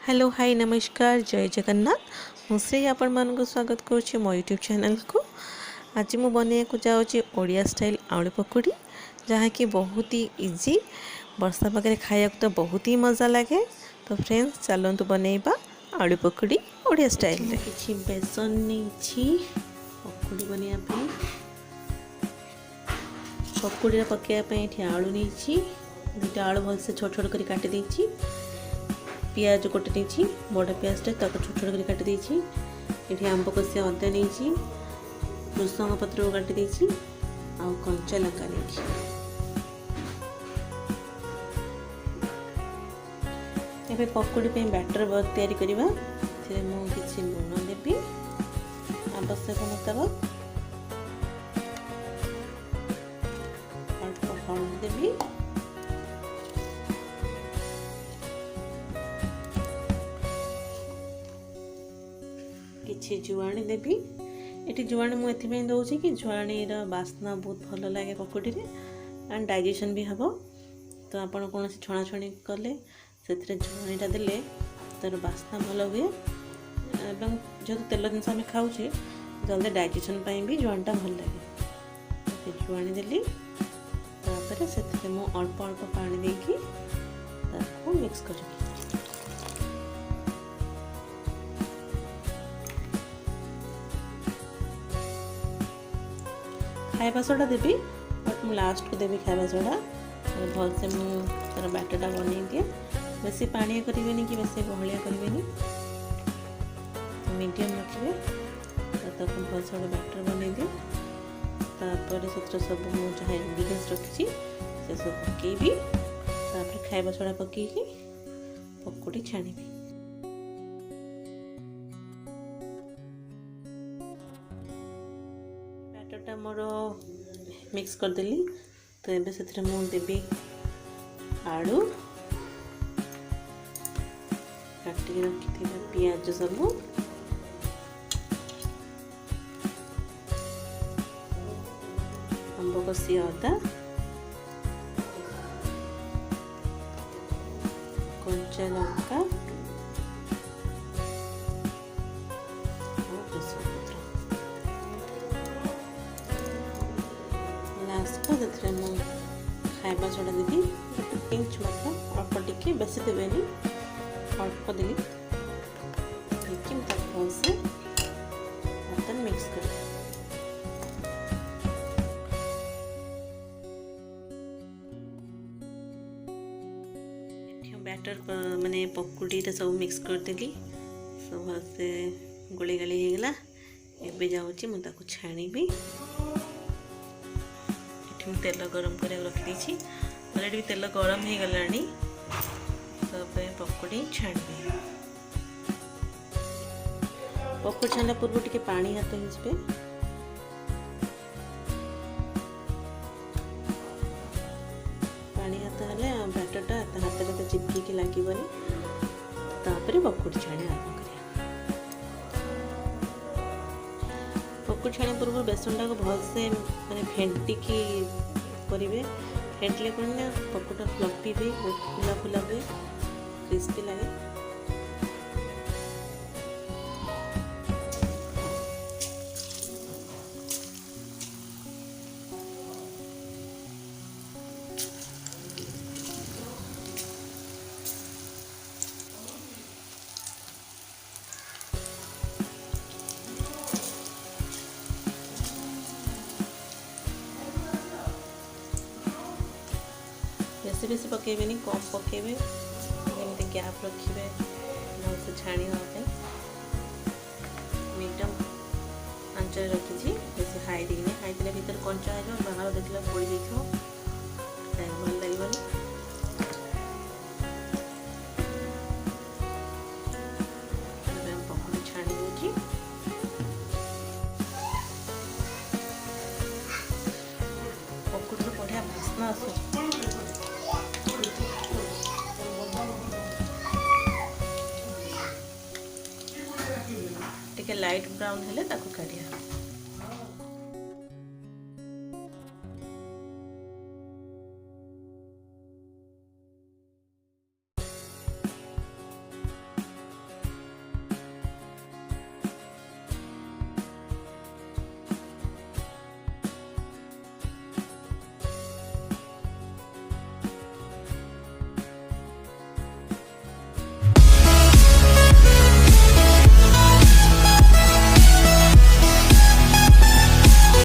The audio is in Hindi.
हेलो हाय नमस्कार जय जगन्नाथ मुझे आपण मान स्वागत करुच्ची मो यूट्यूब चैनल को। आज मु बनने को जाऊँगी ओडिया स्टाइल आलू पकोड़ी जहाँकि बहुत ही इजी वर्षा पाखे खाया तो बहुत ही मजा लगे। तो फ्रेंड्स चलतु बनइबा आलू पकोड़ी ओडिया स्टाइल रे। किछि बेसन नहीं पकोड़ी बनवाई पकोड़ी पकड़ापी आलू नहीं दुटा आलू भलसे छोट छोट कर काटी देछि। पियाज गोटे नहीं बड़ पियाजटा छोट छोट कर काटी देछि। ये आंब कषिया अदा नहीं भृसंग पत्र काटी देछि आ कंचा लंका नहीं। ये पकोड़ी पे बैटर तैयारी करवा किसी लुण देवी आवश्यक मुताबक अल्प हल्दी देवी किसी जुआणी देवी। ये जुआणी मुझे दूसरी कि जुआणीर बास्ना बहुत भल लगे पकोड़ी एंड डाइजेशन भी हम। तो आप कौन छणाछणी कले से जुआणीटा देले तार बास्ना भल हुए जेहतु तेल जिन आम खाऊे जल्दी डाइजेशन भी जुआणीटा भल लगे। जुआणी देली से अल्प अल्प पानी देकी मिक्स कर खाଇବା सोडा देवी बट मु लास्ट को देवी खाଇବା सोडा भल से मुझे बैटरटा बन दिए। बेसी पानी करें कि बेसी बहलिया करें मीडियम रखिए। तो भल से बैटर बन दिए तापर से सब मुझे इंग्रेडिएंट्स रखी से सब पकईबी तापर खाଇବା सोडा पकईकी पकोड़ी छाणी। बैटरटा मोर मिक्स करदेली। तो ये से देवी आलू काटिक रखी पियाज सब आंब कषिया अदा कंचा लंका खाଇବା सोडा देवी पिंच मात्र अल्प टिके बेसी देवेनि अल्प देली भलसे बर्तन मिक्स कर बैटर माने पकोड़ी सब मिक्स करदेली सब भलसे गोली गाली होगला। एबे जाऊँगी मुझे छाणी तेल गरम कर रखी अलरेडी तेल गरम हो गलानी। तो पकोड़ी छाणी पकोड़ी छाणा पूर्व टिके पानी हाथ हो पानी हाथ हेले बैटरटा हाथ में चिपक लगे पकोड़ी छाणी आरम्भ कर। पकोड़ी छाणी पूर्व बेसनटा को भलसे माने फेंटिकी करेंगे। फेंटले कौन ना पकोड़ा फ्लफी हुए फुला फुला हुए क्रिस्पी लगे। बेसी बेसी पकेबेनी कम पकेबे एमती गैप रखिए भल से छाणी हाँ मीडियम आंच रखी बेसी हाई देनी हाई देने भर कंचा हो बाहर देखला पड़ जाए भल लगे। पकोड़ी छाणी दूसरी पकोड़ी बढ़िया बास्ना आस लाइट ब्राउन हेले ताकू काढ़िया।